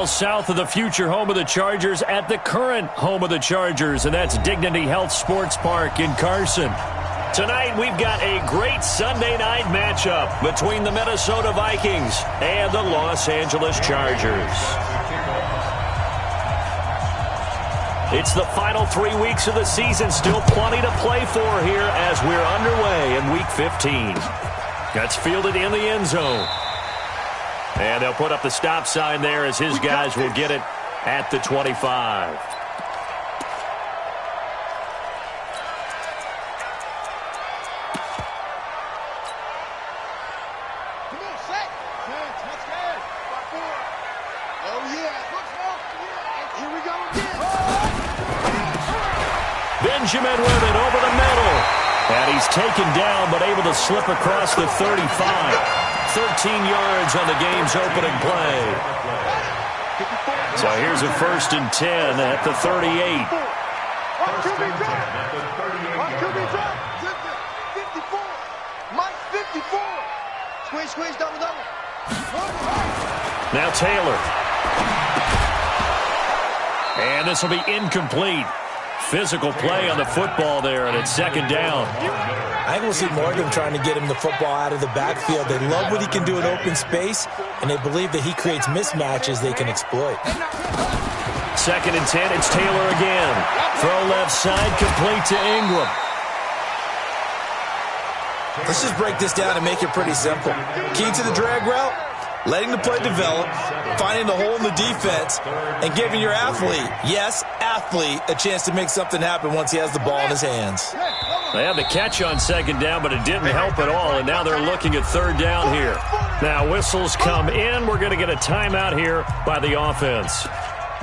South of the future home of the Chargers at the current home of the Chargers, and that's Dignity Health Sports Park in Carson. Tonight, we've got a great Sunday night matchup between the Minnesota Vikings and the Los Angeles Chargers. It's the final 3 weeks of the season. Still plenty to play for here as we're underway in Week 15. That's fielded in the end zone. And they'll put up the stop sign there as his guys will get it at the 25. Benjamin with it over the middle. And he's taken down but able to slip across the 35. 13 yards on the game's opening play. So here's a 1st and 10 at the 38. Squeeze, double. Now Taylor. And this will be incomplete. Physical play on the football there, and it's 2nd down. I think we'll see more of them trying to get him the football out of the backfield. They love what he can do in open space, and they believe that he creates mismatches they can exploit. 2nd and 10, it's Taylor again. Throw left side, complete to Ingram. Let's just break this down and make it pretty simple. Key to the drag route, letting the play develop, finding the hole in the defense, and giving your athlete, yes, athlete, a chance to make something happen once he has the ball in his hands. They had the catch on 2nd down, but it didn't help at all, and now they're looking at 3rd down here. Now whistles come in. We're going to get a timeout here by the offense.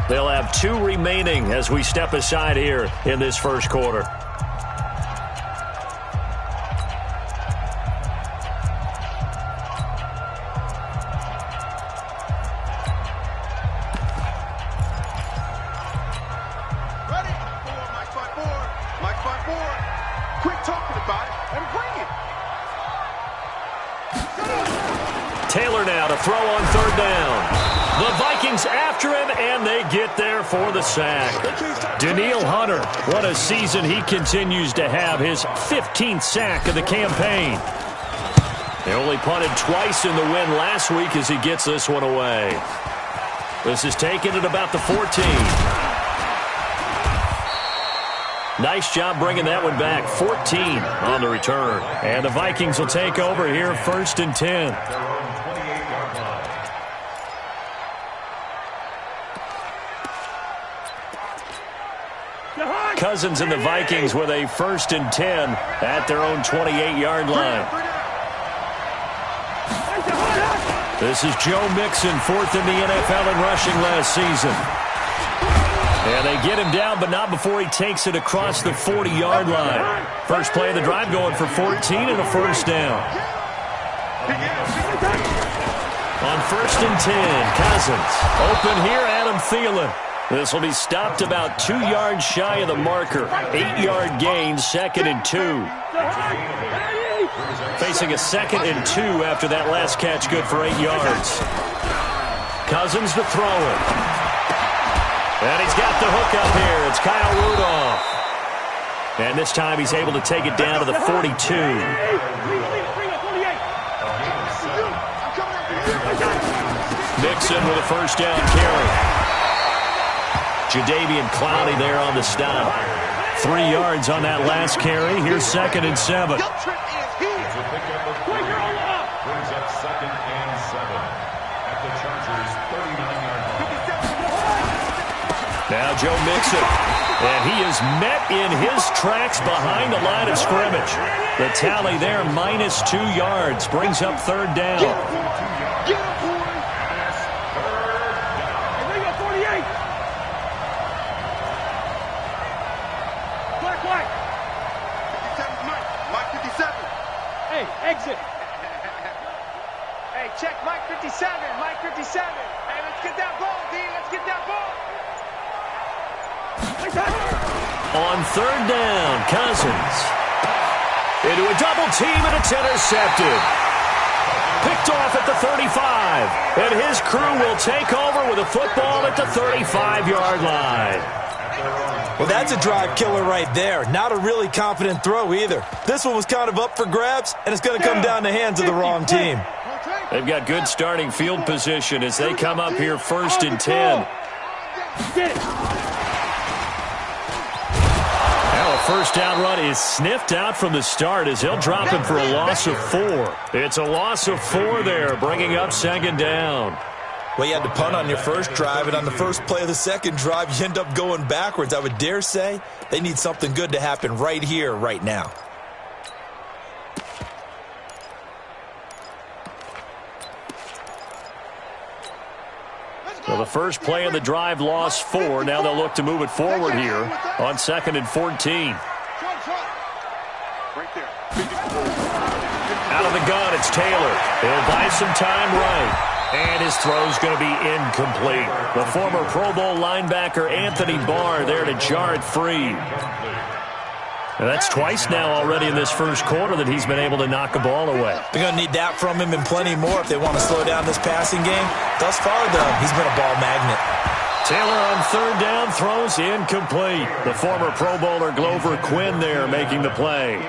They'll have 2 remaining as we step aside here in this first quarter. Taylor now to throw on 3rd down. The Vikings after him, and they get there for the sack. Danielle Hunter, what a season he continues to have. His 15th sack of the campaign. They only punted twice in the win last week as he gets this one away. This is taken at about the 14. Nice job bringing that one back. 14 on the return. And the Vikings will take over here 1st and 10. Cousins and the Vikings with a 1st and 10 at their own 28-yard line. This is Joe Mixon, 4th in the NFL in rushing last season. And they get him down, but not before he takes it across the 40-yard line. First play of the drive going for 14 and a 1st down. On 1st and 10, Cousins. Open here, Adam Thielen. This will be stopped about 2 yards shy of the marker. 8-yard gain, 2nd and 2. Facing a 2nd and 2 after that last catch, good for 8 yards. Cousins to throw it. And he's got the hook up here. It's Kyle Rudolph. And this time he's able to take it down to the 42. Mixon with a 1st down carry. Jadeveon Clowney there on the stop. 3 yards on that last carry. Here's 2nd and 7. Now Joe Mixon. And he is met in his tracks behind the line of scrimmage. The tally there, -2 yards. Brings up 3rd down. Exit. Hey, check Mike 57. Mike 57. Hey, let's get that ball, D. Let's get that ball. On 3rd down, Cousins. Into a double team, and it's intercepted. picked off at the 35. And his crew will take over with a football at the 35-yard line. Well, that's a drive killer right there. Not a really confident throw either. This one was kind of up for grabs, and it's going to come down the hands of the wrong team. They've got good starting field position as they come up here 1st and 10. Now a first down run is sniffed out from the start as he'll drop him for a loss of 4. It's a loss of 4 there, bringing up 2nd down. Well, you had to punt on your first drive, and on the first play of the second drive, you end up going backwards. I would dare say they need something good to happen right here, right now. Well, the first play of the drive lost 4. Now they'll look to move it forward here on 2nd and 14. Out of the gun, it's Taylor. He'll buy some time right. And his throw's going to be incomplete. The former Pro Bowl linebacker Anthony Barr there to jar it free. And that's twice now already in this first quarter that he's been able to knock a ball away. They're going to need that from him and plenty more if they want to slow down this passing game. Thus far, though, he's been a ball magnet. Taylor on 3rd down throws incomplete. The former Pro Bowler Glover Quinn there making the play.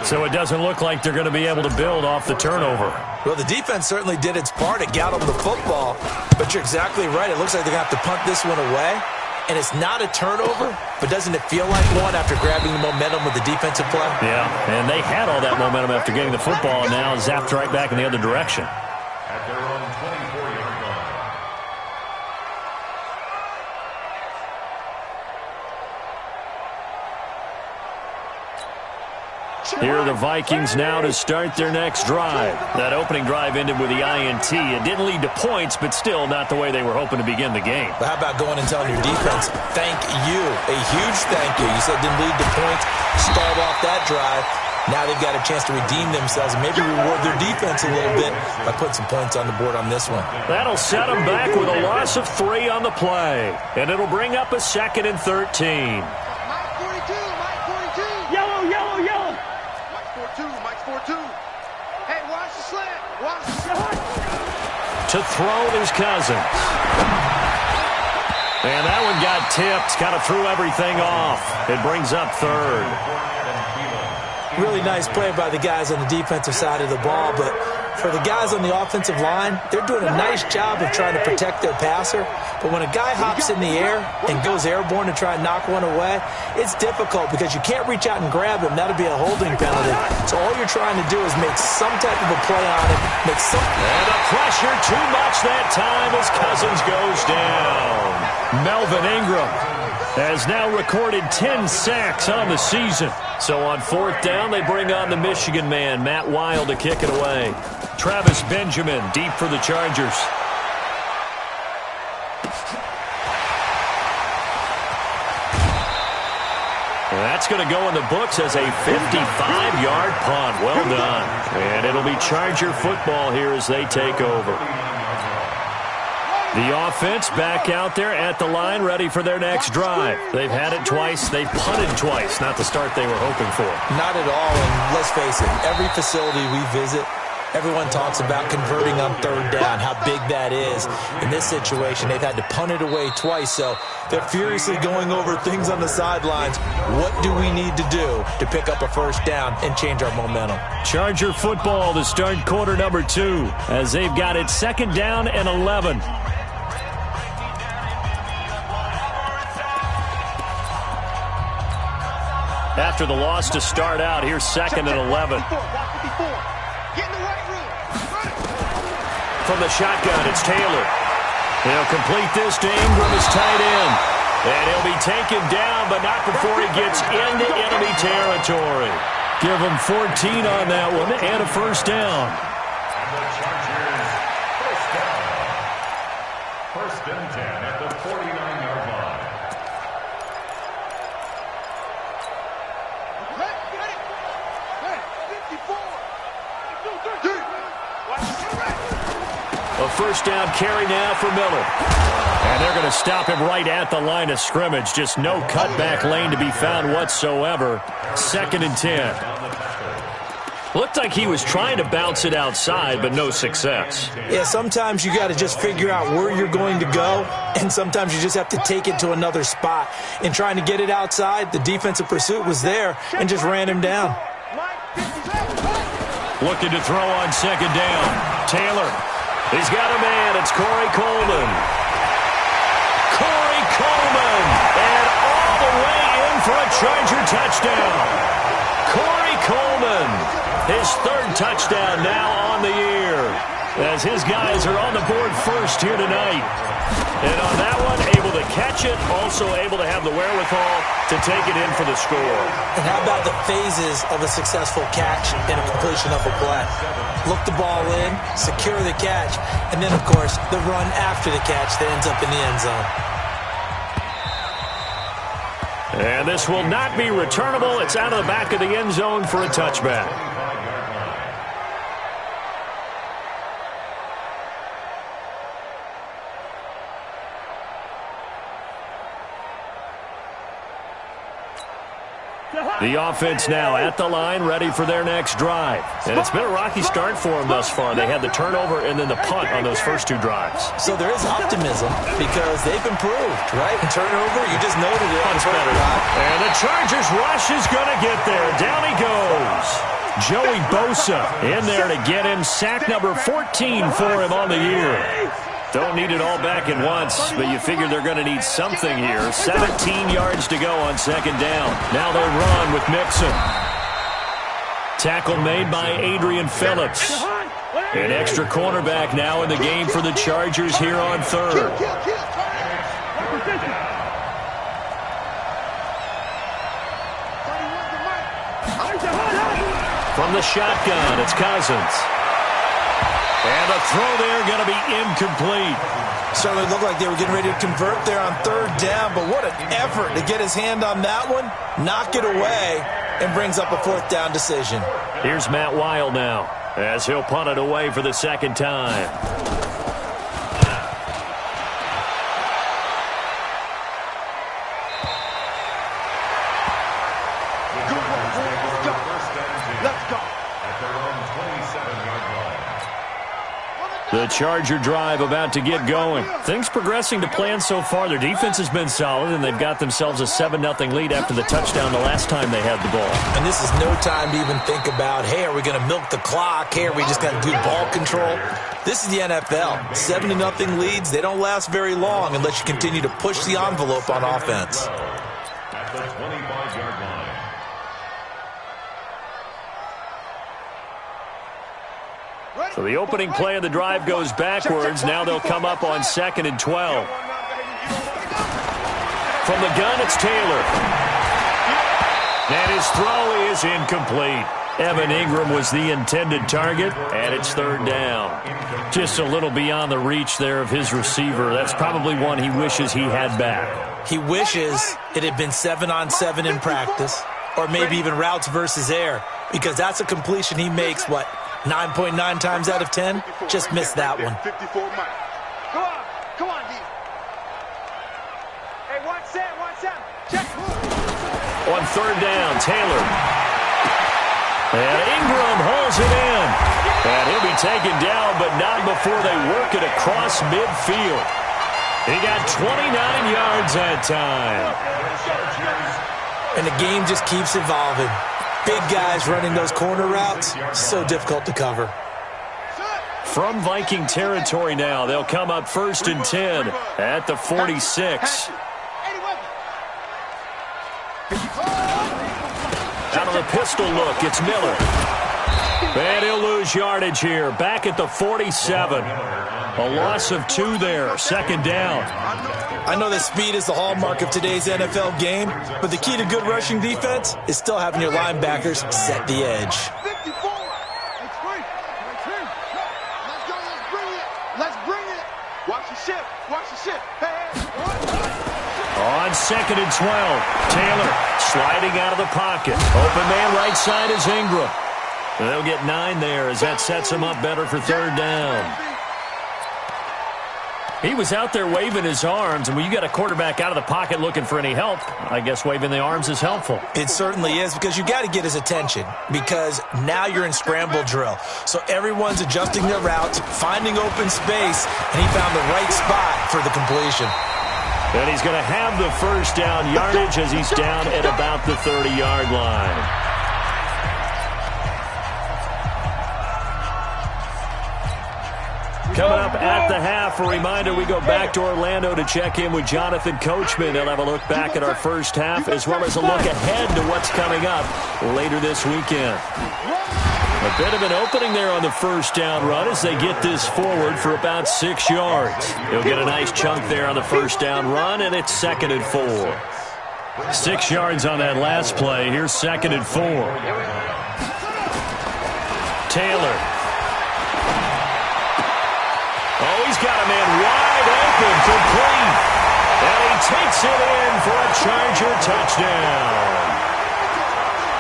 So it doesn't look like they're going to be able to build off the turnover. Well, the defense certainly did its part to get them the football. But you're exactly right. It looks like they're going to have to punt this one away. And it's not a turnover, but doesn't it feel like one after grabbing the momentum with the defensive play? Yeah, and they had all that momentum after getting the football and now zapped right back in the other direction. At their own 24-yard line. Here are the Vikings now to start their next drive. That opening drive ended with the INT. It didn't lead to points, but still not the way they were hoping to begin the game. But how about going and telling your defense, thank you, a huge thank you. You said it didn't lead to points, start off that drive. Now they've got a chance to redeem themselves and maybe reward their defense a little bit by putting some points on the board on this one. That'll set them back with a loss of 3 on the play. And it'll bring up a 2nd and 13. Mike 42, Mike 42. Yellow, yellow, yellow. Mike 42, Mike 42. Hey, watch the slant. Watch the slant. To throw is Cousins. And that one got tipped. Kind of threw everything off. It brings up 3rd. Really nice play by the guys on the defensive side of the ball, but for the guys on the offensive line, they're doing a nice job of trying to protect their passer. But when a guy hops in the air and goes airborne to try and knock one away, it's difficult because you can't reach out and grab him. That'll be a holding penalty. So all you're trying to do is make some type of a play on it. And the pressure too much that time as Cousins goes down. Melvin Ingram has now recorded 10 sacks on the season. So on 4th down, they bring on the Michigan man, Matt Wild, to kick it away. Travis Benjamin deep for the Chargers. That's going to go in the books as a 55-yard punt. Well done. And it'll be Charger football here as they take over. The offense back out there at the line, ready for their next drive. They've had it twice. They've punted twice. Not the start they were hoping for. Not at all, and let's face it, every facility we visit, everyone talks about converting on 3rd down, how big that is. In this situation, they've had to punt it away twice, so they're furiously going over things on the sidelines. What do we need to do to pick up a 1st down and change our momentum? Charger football to start quarter number 2 as they've got it 2nd down and 11. After the loss to start out, here's 2nd and 11. From the shotgun, it's Taylor. He'll complete this to Ingram as tight end. And he'll be taken down, but not before he gets into enemy territory. Give him 14 on that one and a 1st down. First and 10 at the 49-yard line. A 1st down carry now for Miller. And they're going to stop him right at the line of scrimmage. Just no cutback lane to be found whatsoever. 2nd and 10. Looked like he was trying to bounce it outside, but no success. Yeah, sometimes you got to just figure out where you're going to go, and sometimes you just have to take it to another spot. In trying to get it outside, the defensive pursuit was there and just ran him down. Looking to throw on second down. Taylor. He's got a man. It's Corey Coleman. Corey Coleman. And all the way in for a Charger touchdown. Corey Coleman. His third touchdown now on the year, as his guys are on the board first here tonight. And on that one, able to catch it, also able to have the wherewithal to take it in for the score. And how about the phases of a successful catch and a completion of a play? Look the ball in, secure the catch, and then, of course, the run after the catch that ends up in the end zone. And this will not be returnable. It's out of the back of the end zone for a touchback. The offense now at the line, ready for their next drive. And it's been a rocky start for them thus far. They had the turnover and then the punt on those first two drives. So there is optimism because they've improved, right? Turnover, you just noted it. Punt's better. And the Chargers rush is going to get there. Down he goes. Joey Bosa in there to get him. Sack number 14 for him on the year. Don't need it all back at once, but you figure they're going to need something here. 17 yards to go on second down. Now they run with Mixon. Tackle made by Adrian Phillips. An extra cornerback now in the game for the Chargers here on third. From the shotgun, it's Cousins. And the throw there going to be incomplete. Certainly looked like they were getting ready to convert there on third down, but what an effort to get his hand on that one, knock it away, and brings up a fourth down decision. Here's Matt Weil now, as he'll punt it away for the second time. The Charger drive about to get going. Things progressing to plan so far. Their defense has been solid, and they've got themselves a 7-0 lead after the touchdown the last time they had the ball. And this is no time to even think about, hey, are we going to milk the clock? Hey, are we just going to do ball control? This is the NFL. 7-0 leads, they don't last very long unless you continue to push the envelope on offense. At the 25-yard line. So the opening play of the drive goes backwards. Now they'll come up on 2nd and 12. From the gun, it's Taylor. And his throw is incomplete. Evan Ingram was the intended target, and it's third down. Just a little beyond the reach there of his receiver. That's probably one he wishes he had back. He wishes it had been 7-on-7 in practice, or maybe even routes versus air, because that's a completion he makes, 9.9 times out of 10? Just missed that one. 54 miles. Come on, D. Hey, one set. Check. On third down, Taylor. And Ingram holds it in. And he'll be taken down, but not before they work it across midfield. He got 29 yards that time. And the game just keeps evolving. Big guys running those corner routes, so difficult to cover. From Viking territory now, they'll come up 1st and 10 at the 46. Out of the pistol look, it's Miller. And he'll lose yardage here, back at the 47. A loss of 2 there, second down. I know that speed is the hallmark of today's NFL game, but the key to good rushing defense is still having your linebackers set the edge. 54. Let's bring it. Watch the ship. Hey. On 2nd and 12, Taylor sliding out of the pocket. Open man right side is Ingram. They'll get 9 there as that sets him up better for third down. He was out there waving his arms, and when you got a quarterback out of the pocket looking for any help, I guess waving the arms is helpful. It certainly is, because you got to get his attention, because now you're in scramble drill. So everyone's adjusting their routes, finding open space, and he found the right spot for the completion. And he's going to have the first down yardage as he's down at about the 30-yard line. Coming up at the half, a reminder, we go back to Orlando to check in with Jonathan Coachman. He'll have a look back at our first half as well as a look ahead to what's coming up later this weekend. A bit of an opening there on the first down run as they get this forward for about 6 yards. He'll get a nice chunk there on the first down run, and it's 2nd and 4. 6 yards on that last play. Here's 2nd and 4. Taylor. Oh, he's got a man wide open, complete. And he takes it in for a Charger touchdown.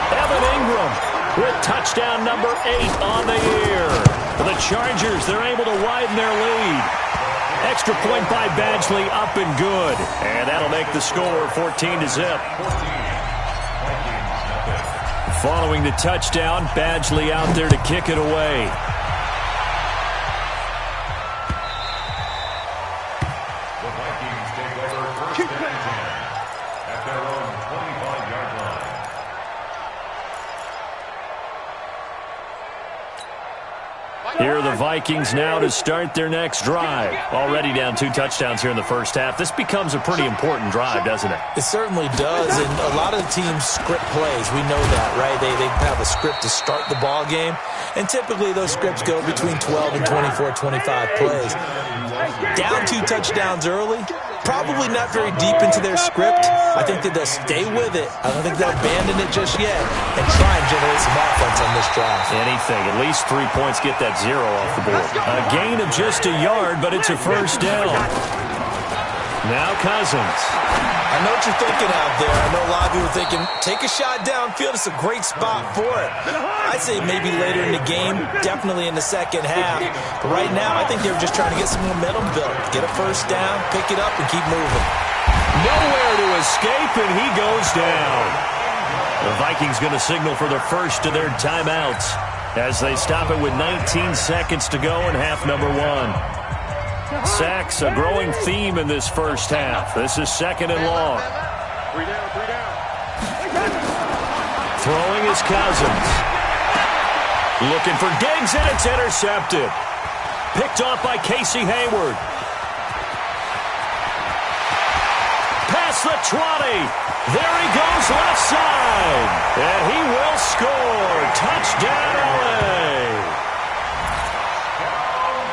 Evan Ingram with touchdown number 8 on the year. For the Chargers, they're able to widen their lead. Extra point by Badgley, up and good. And that'll make the score 14-0. Following the touchdown, Badgley out there to kick it away. Here are the Vikings now to start their next drive. Already down 2 touchdowns here in the first half. This becomes a pretty important drive, doesn't it? It certainly does, and a lot of the teams script plays. We know that, right? They have a script to start the ball game, and typically those scripts go between 12 and 24, 25 plays. Down 2 touchdowns early, probably not very deep into their script. I think that they'll stay with it. I don't think they'll abandon it just yet and try and generate some offense on this drive. Anything. At least 3 points, get that 0 off the board. A gain of just a yard, but it's a first down. Now Cousins. I know what you're thinking out there. I know a lot of people are thinking, take a shot downfield. It's a great spot for it. I'd say maybe later in the game, definitely in the second half. But right now, I think they're just trying to get some momentum built. Get a first down, pick it up, and keep moving. Nowhere to escape, and he goes down. The Vikings going to signal for the first of their timeouts as they stop it with 19 seconds to go in half number 1. Sacks, a growing theme in this first half. This is 2nd and long. 3 down. Throwing is Cousins. Looking for Diggs, and it's intercepted. Picked off by Casey Hayward. Past the 20. There he goes left side. And he will score. Touchdown, LA.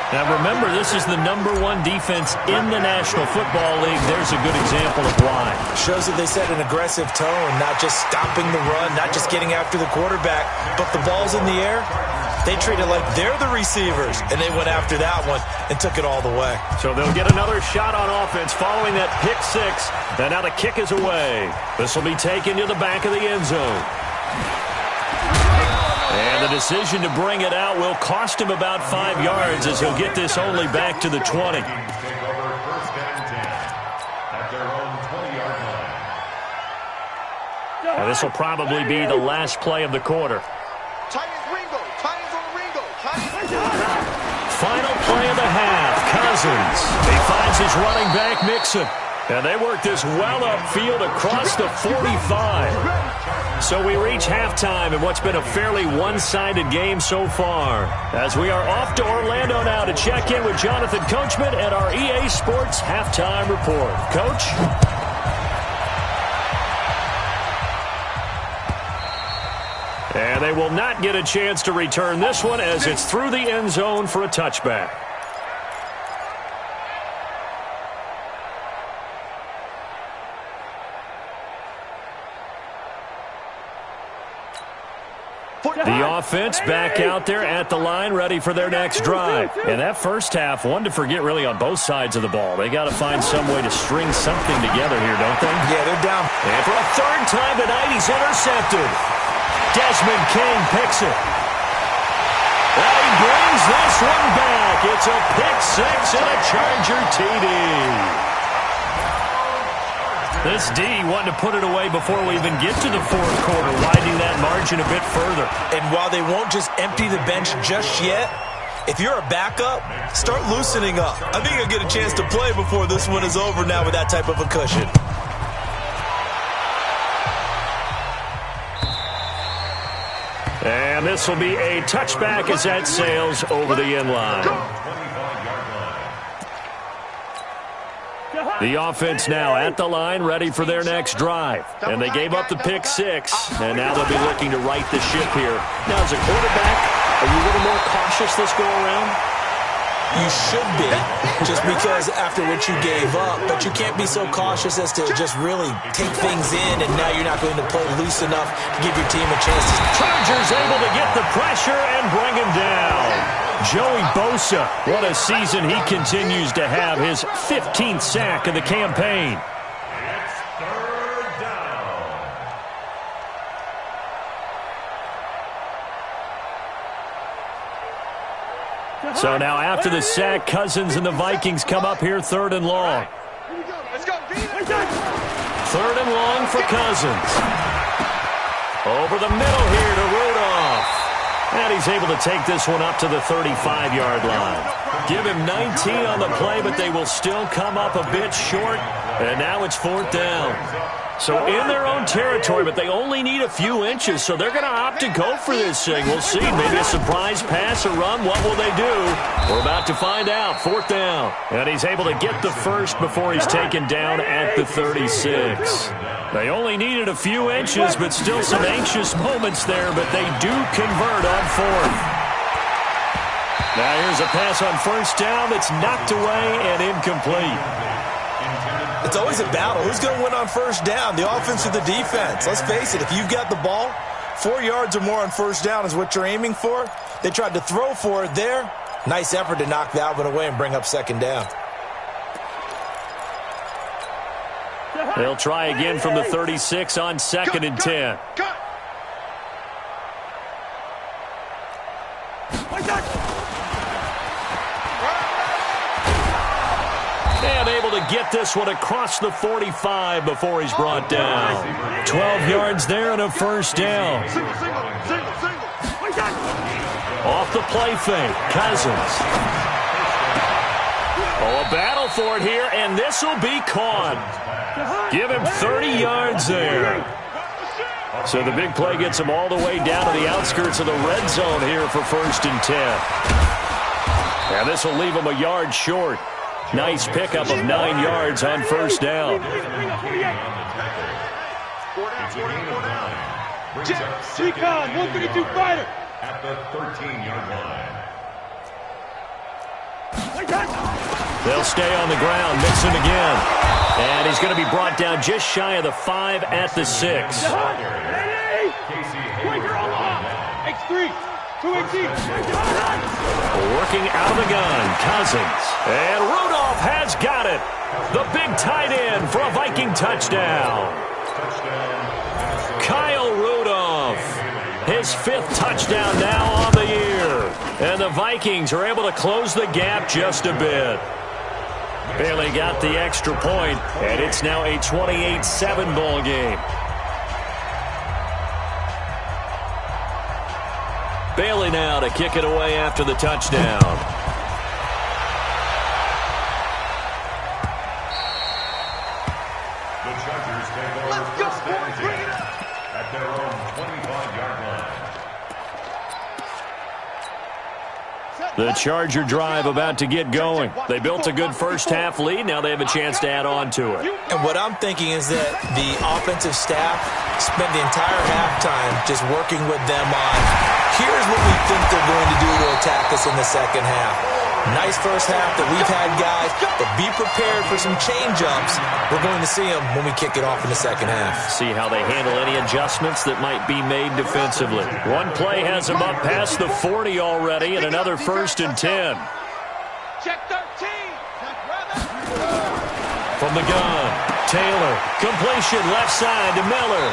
Now remember, this is the number 1 defense in the National Football League. There's a good example of why. Shows that they set an aggressive tone, not just stopping the run, not just getting after the quarterback, but the ball's in the air. They treat it like they're the receivers, and they went after that one and took it all the way. So they'll get another shot on offense following that pick 6, and now the kick is away. This will be taken to the back of the end zone. And the decision to bring it out will cost him about 5 yards as he'll get this only back to the 20. Now this will probably be the last play of the quarter. Final play of the half. Cousins. He finds his running back, Mixon. And they work this well upfield across the 45. So we reach halftime in what's been a fairly one-sided game so far. As we are off to Orlando now to check in with Jonathan Coachman at our EA Sports Halftime Report. Coach? And they will not get a chance to return this one as it's through the end zone for a touchback. The offense back out there at the line, ready for their next drive. And that first half, one to forget really on both sides of the ball. They got to find some way to string something together here, don't they? Yeah, they're down. And for a 3rd time tonight, he's intercepted. Desmond King picks it. And he brings this one back. It's a pick six and a Charger TD. This D wanted to put it away before we even get to the fourth quarter, widening that margin a bit further. And while they won't just empty the bench just yet, if you're a backup, start loosening up. I think you'll get a chance to play before this one is over now with that type of a cushion. And this will be a touchback as that sails over the end line. The offense now at the line, ready for their next drive. And they gave up the pick six, and now they'll be looking to right the ship here. Now, as a quarterback, are you a little more cautious this go-around? You should be, just because after what you gave up, but you can't be so cautious as to just really take things in, and now you're not going to play loose enough to give your team a chance to... Chargers able to get the pressure and bring him down. Joey Bosa, what a season he continues to have, his 15th sack of the campaign. It's third down. So now after the sack, Cousins and the Vikings come up here third and long. Let's go. Third and long for Cousins. Over the middle here to Rudolph. And he's able to take this one up to the 35-yard line. Give him 19 on the play, but they will still come up a bit short. And now it's fourth down. So in their own territory, but they only need a few inches, so they're going to opt to go for this thing. We'll see. Maybe a surprise pass or run. What will they do? We're about to find out. Fourth down. And he's able to get the first before he's taken down at the 36. They only needed a few inches, but still some anxious moments there, but they do convert on fourth. Now here's a pass on first down that's knocked away and incomplete. It's always a battle. Who's going to win on first down, the offense or the defense? Let's face it, if you've got the ball, 4 yards or more on first down is what you're aiming for. They tried to throw for it there. Nice effort to knock that one away and bring up second down. They'll try again from the 36 on second and 10. And able to get this one across the 45 before he's brought down. 12 yards there and a first down. Off the play fake, Cousins. Oh, a battle for it here, and this will be caught. Give him 30 yards there. So the big play gets him all the way down to the outskirts of the red zone here for first and 10. And this will leave him a yard short. Nice pickup of 9 yards on first down. Recon, 132 fighter. At the 13-yard line. They'll stay on the ground. Mixon again. And he's going to be brought down just shy of the 5 at the 6. X3, 218. Working out of the gun, Cousins. And Rudolph has got it. The big tight end for a Viking touchdown. Kyle Rudolph. His 5th touchdown now on the year. And the Vikings are able to close the gap just a bit. Bailey got the extra point, and it's now a 28-7 ball game. Bailey now to kick it away after the touchdown. The Chargers take over first and 10 at their own 25-yard line. The Charger drive about to get going. They built a good first-half lead. Now they have a chance to add on to it. And what I'm thinking is that the offensive staff spent the entire halftime just working with them on, here's what we think they're going to do to attack us in the second half. Nice first half that we've had, guys, but be prepared for some change-ups. We're going to see them when we kick it off in the second half. See how they handle any adjustments that might be made defensively. One play has them up past the 40 already, and another first and 10. Check 13. From the gun, Taylor. Completion left side to Miller.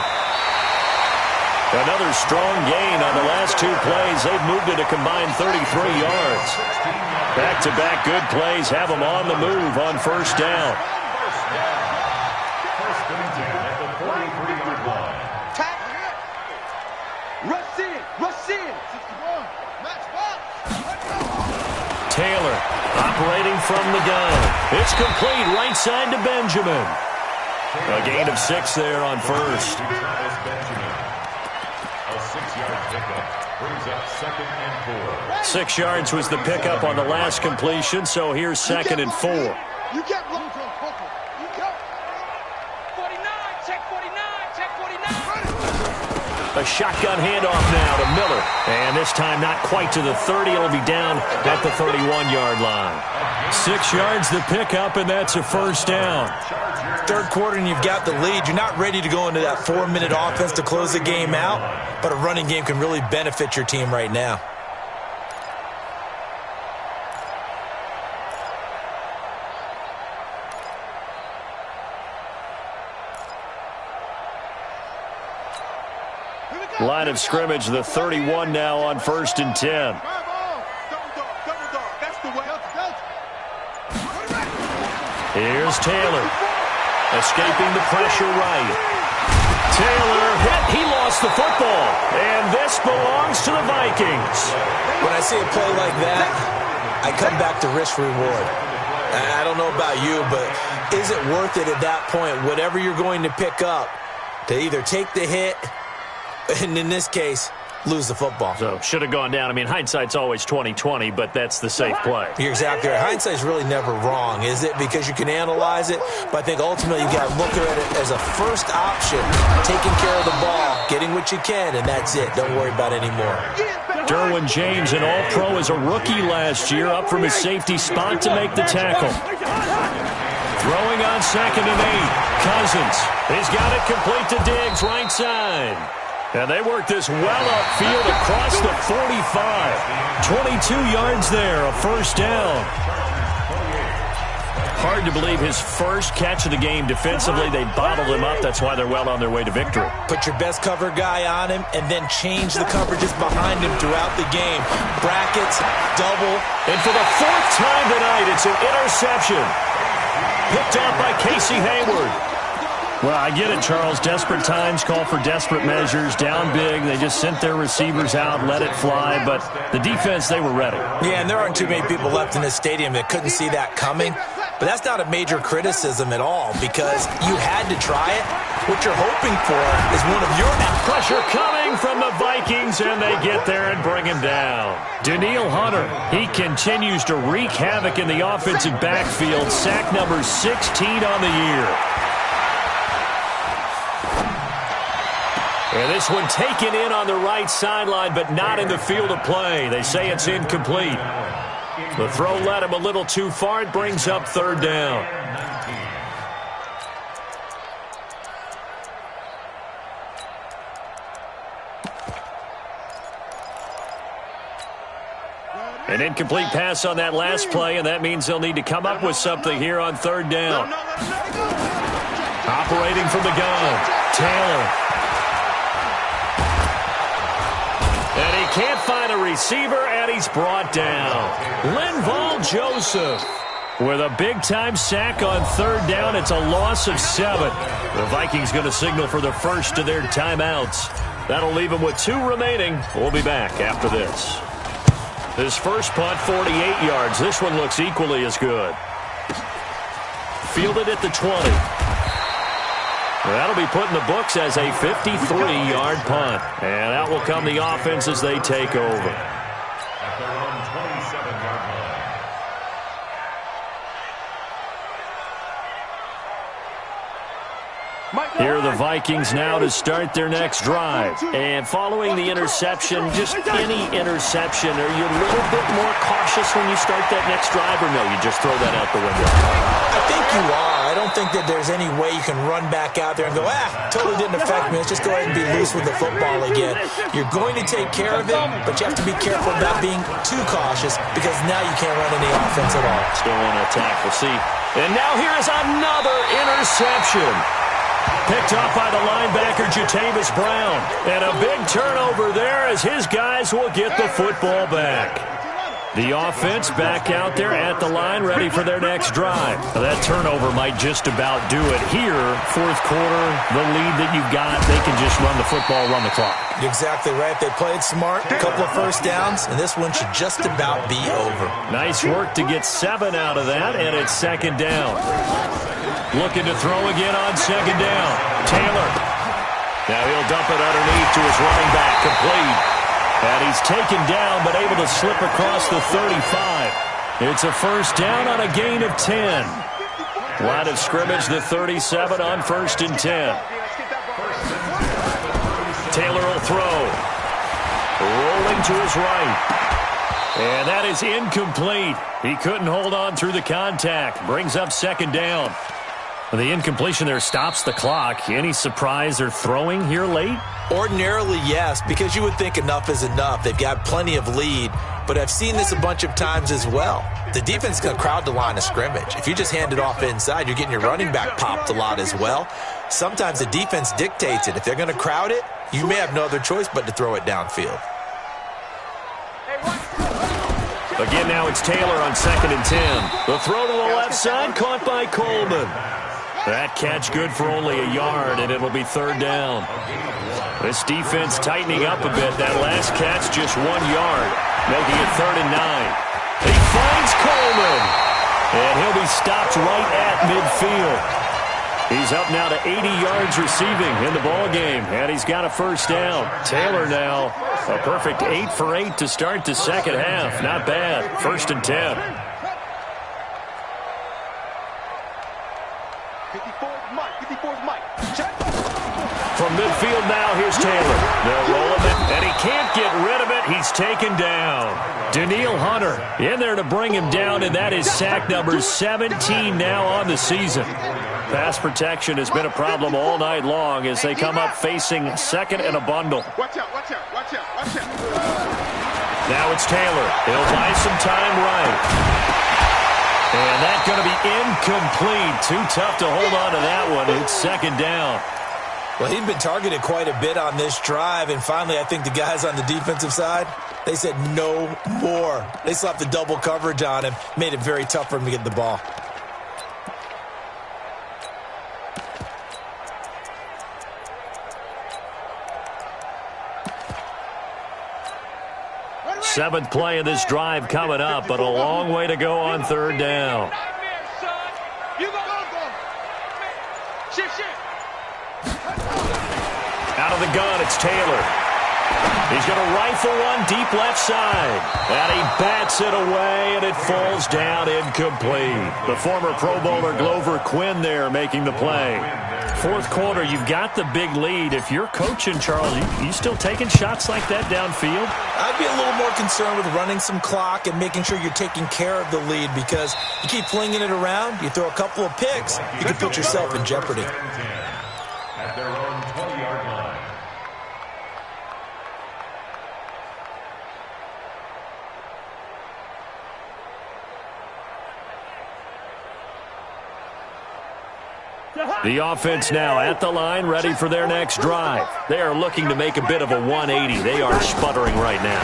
Another strong gain on the last 2 plays. They've moved it a combined 33 yards. Back-to-back good plays have them on the move on first down. First and 10 at the 43-yard line. Rush in. Rush in. 61. Match ball. Taylor operating from the gun. It's complete right side to Benjamin. A gain of 6 there on first. A 6-yard pickup brings up 2nd and 4. 6 yards was the pickup on the last completion, so here's 2nd and 4. You can't block. You can't. 49. Check 49. Check 49. A shotgun handoff now to Miller. And this time not quite to the 30. It'll be down at the 31-yard line. 6 yards the pickup, and that's a first down. Third quarter and you've got the lead. You're not ready to go into that 4-minute offense to close the game out, but a running game can really benefit your team right now. Line of scrimmage, the 31 now on first and 10. Here's Taylor. Escaping the pressure right. Taylor hit. He lost the football. And this belongs to the Vikings. When I see a play like that, I come back to risk reward. I don't know about you, but is it worth it at that point, whatever you're going to pick up, to either take the hit, and in this case, lose the football? So, should have gone down. I mean, hindsight's always 20/20, but that's the safe play. You're exactly right. Hindsight's really never wrong, is it? Because you can analyze it, but I think ultimately you got to look at it as a first option, taking care of the ball, getting what you can, and that's it. Don't worry about it anymore. Derwin James, an all-pro as a rookie last year, up from his safety spot to make the tackle. Throwing on 2nd and 8. Cousins. He's got it complete to Diggs, right side. And they work this well upfield across the 45. 22 yards there, a first down. Hard to believe his first catch of the game defensively. They bottled him up. That's why they're well on their way to victory. Put your best cover guy on him and then change the coverages behind him throughout the game. Brackets, double. And for the 4th time tonight, it's an interception. Picked off by Casey Hayward. Well, I get it, Charles. Desperate times call for desperate measures. Down big. They just sent their receivers out, let it fly. But the defense, they were ready. Yeah, and there aren't too many people left in this stadium that couldn't see that coming. But that's not a major criticism at all because you had to try it. What you're hoping for is one of your... Pressure coming from the Vikings, and they get there and bring him down. Daniil Hunter, he continues to wreak havoc in the offensive backfield. Sack number 16 on the year. And this one taken in on the right sideline, but not in the field of play. They say it's incomplete. The throw led him a little too far. It brings up 3rd down. An incomplete pass on that last play, and that means they'll need to come up with something here on 3rd down. Operating from the gun, Taylor. And he can't find a receiver, and he's brought down. Linval Joseph with a big-time sack on 3rd down. It's a loss of 7. The Vikings going to signal for the first of their timeouts. That'll leave them with 2 remaining. We'll be back after this. His first punt, 48 yards. This one looks equally as good. Fielded at the 20. That'll be put in the books as a 53-yard punt. And out will come the offense as they take over. At their own 27-yard line. Here are the Vikings now to start their next drive. And following the interception, just any interception, are you a little bit more cautious when you start that next drive, or no, you just throw that out the window? I think you are. I don't think that there's any way you can run back out there and go, totally didn't affect me. Let's just go ahead and be loose with the football again. You're going to take care of it, but you have to be careful about being too cautious because now you can't run any offense at all. Still on attack. We'll see. And now here is another interception. Picked up by the linebacker, Jatavis Brown. And a big turnover there as his guys will get the football back. The offense back out there at the line, ready for their next drive. That turnover might just about do it here. Fourth quarter, the lead that you've got, they can just run the football, run the clock. You're exactly right. They played smart, a couple of first downs, and this one should just about be over. Nice work to get 7 out of that, and it's second down. Looking to throw again on second down. Taylor. Now he'll dump it underneath to his running back, complete. And he's taken down, but able to slip across the 35. It's a first down on a gain of 10. Line of scrimmage, the 37 on 1st and 10. Taylor will throw. Rolling to his right. And that is incomplete. He couldn't hold on through the contact. Brings up second down. The incompletion there stops the clock. Any surprise they're throwing here late? Ordinarily, yes, because you would think enough is enough. They've got plenty of lead, but I've seen this a bunch of times as well. The defense is going to crowd the line of scrimmage. If you just hand it off inside, you're getting your running back popped a lot as well. Sometimes the defense dictates it. If they're going to crowd it, you may have no other choice but to throw it downfield. Again, now it's Taylor on 2nd and 10. The throw to the left side, caught by Coleman. That catch good for only a yard, and it'll be third down. This defense tightening up a bit. That last catch just 1 yard, making it 3rd and 9. He finds Coleman, and he'll be stopped right at midfield. He's up now to 80 yards receiving in the ballgame, and he's got a first down. Taylor now, a perfect 8 for 8 to start the second half. Not bad. 1st and 10. From midfield now, here's Taylor. They'll roll him in, and he can't get rid of it. He's taken down. Daniil Hunter in there to bring him down, and that is sack number 17 now on the season. Pass protection has been a problem all night long as they come up facing second and a bundle. Watch out, watch out, watch out, watch out. Now it's Taylor. He'll buy some time right. And that's going to be incomplete. Too tough to hold on to that one. It's second down. Well, he'd been targeted quite a bit on this drive, and finally I think the guys on the defensive side, they said no more. They slapped the double coverage on him, made it very tough for him to get the ball. Seventh play of this drive coming up, but a long way to go on third down. Out of the gun, it's Taylor. He's going to rifle one deep left side. And he bats it away, and it falls down incomplete. The former Pro Bowler Glover Quinn there making the play. Fourth quarter, you've got the big lead. If you're coaching, Charles, you still taking shots like that downfield? I'd be a little more concerned with running some clock and making sure you're taking care of the lead, because you keep flinging it around, you throw a couple of picks, you can put yourself in jeopardy. At their own 20-yard line. The offense now at the line, ready for their next drive. They are looking to make a bit of a 180. They are sputtering right now.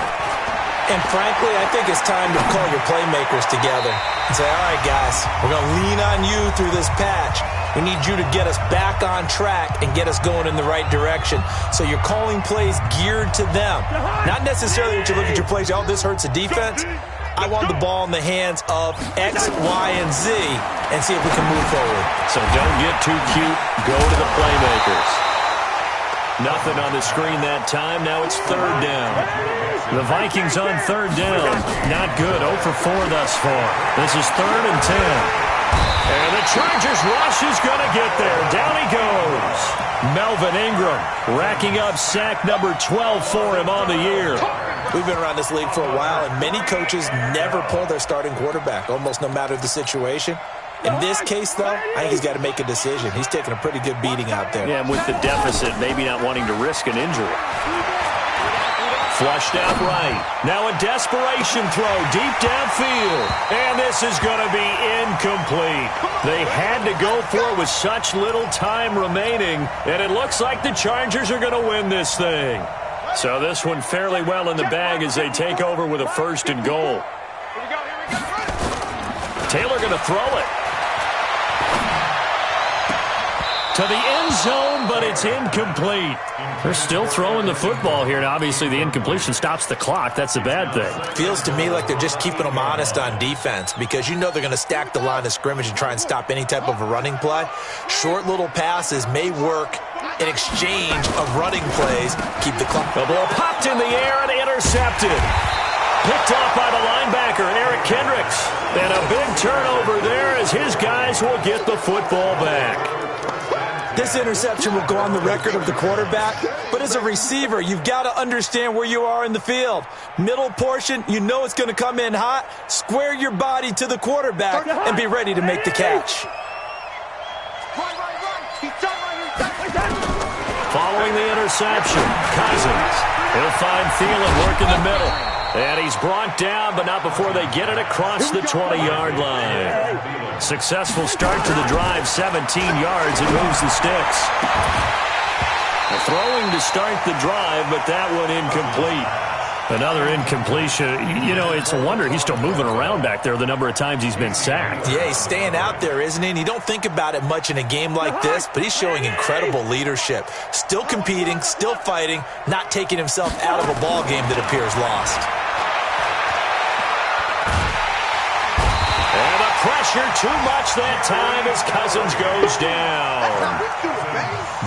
And frankly, I think it's time to call your playmakers together and say, all right, guys, we're going to lean on you through this patch. We need you to get us back on track and get us going in the right direction. So you're calling plays geared to them. Not necessarily that you look at your plays, oh, this hurts the defense. I want the ball in the hands of X, Y, and Z and see if we can move forward. So don't get too cute. Go to the playmakers. Nothing on the screen that time. Now it's third down. The Vikings on third down. Not good. 0 for 4 thus far. This is 3rd and 10. And the Chargers rush is going to get there. Down he goes. Melvin Ingram racking up sack number 12 for him on the year. We've been around this league for a while, and many coaches never pull their starting quarterback, almost no matter the situation. In this case, though, I think he's got to make a decision. He's taking a pretty good beating out there. Yeah, and with the deficit, maybe not wanting to risk an injury. Flushed out right. Now a desperation throw deep downfield. And this is going to be incomplete. They had to go for it with such little time remaining. And it looks like the Chargers are going to win this thing. So this one fairly well in the bag as they take over with a 1st and goal. Taylor going to throw it. To the end zone, but it's incomplete. They're still throwing the football here, and obviously the incompletion stops the clock. That's a bad thing. Feels to me like they're just keeping them honest on defense because you know they're going to stack the line of scrimmage and try and stop any type of a running play. Short little passes may work in exchange of running plays. Keep the clock. The ball popped in the air and intercepted. Picked off by the linebacker, Eric Kendricks. And a big turnover there as his guys will get the football back. This interception will go on the record of the quarterback, but as a receiver, you've got to understand where you are in the field. Middle portion, you know it's going to come in hot. Square your body to the quarterback and be ready to make the catch. Following the interception, Cousins. He'll find Thielen working the middle. And he's brought down, but not before they get it across the 20-yard line. Successful start to the drive, 17 yards, and moves the sticks. Throwing to start the drive, but that one incomplete. Another incompletion. You know, it's a wonder he's still moving around back there the number of times he's been sacked. Yeah, he's staying out there, isn't he? And you don't think about it much in a game like this, but he's showing incredible leadership. Still competing, still fighting, not taking himself out of a ball game that appears lost. And the pressure too much that time as Cousins goes down.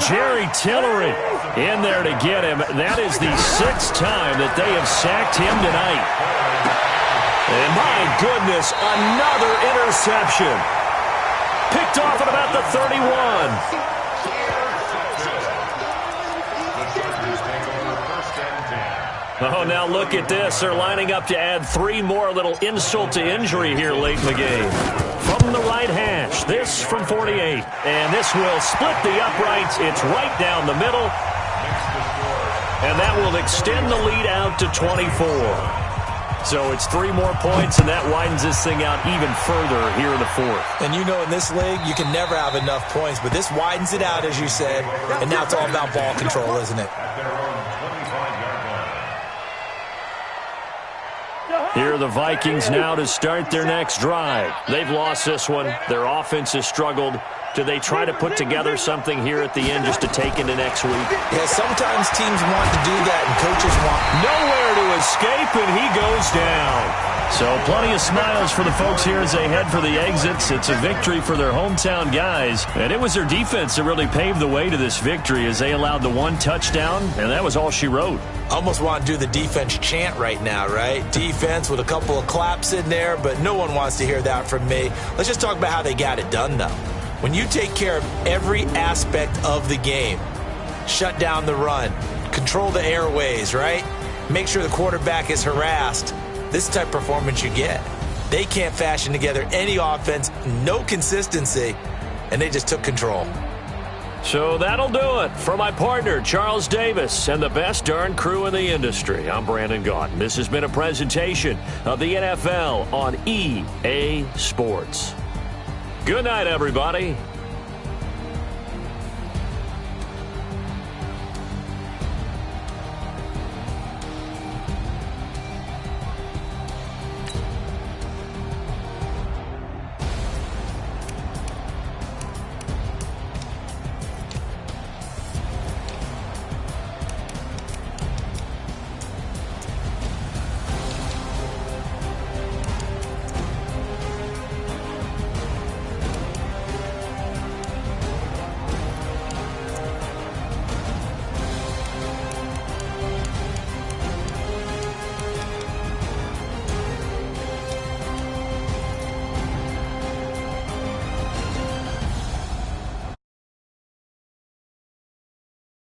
Jerry Tillery in there to get him. That is the 6th time that they have sacked him tonight. And my goodness, another interception. Picked off at about the 31. Oh, now look at this. They're lining up to add 3 more, little insult to injury here late in the game. From the right hash, this from 48. And this will split the uprights. It's right down the middle. And that will extend the lead out to 24. So it's 3 more points, and that widens this thing out even further here in the 4th. And you know in this league, you can never have enough points, but this widens it out, as you said. And now it's all about ball control, isn't it? Here are the Vikings now to start their next drive. They've lost this one. Their offense has struggled. Do they try to put together something here at the end just to take into next week? Yeah, sometimes teams want to do that and coaches want nowhere to escape, and he goes down. So plenty of smiles for the folks here as they head for the exits. It's a victory for their hometown guys, and it was their defense that really paved the way to this victory as they allowed the 1 touchdown, and that was all she wrote. Almost want to do the defense chant right now, right? Defense with a couple of claps in there, but no one wants to hear that from me. Let's just talk about how they got it done, though. When you take care of every aspect of the game, shut down the run, control the airways, right? Make sure the quarterback is harassed. This type of performance you get. They can't fashion together any offense, no consistency, and they just took control. So that'll do it for my partner, Charles Davis, and the best darn crew in the industry. I'm Brandon Gaudin. This has been a presentation of the NFL on EA Sports. Good night, everybody.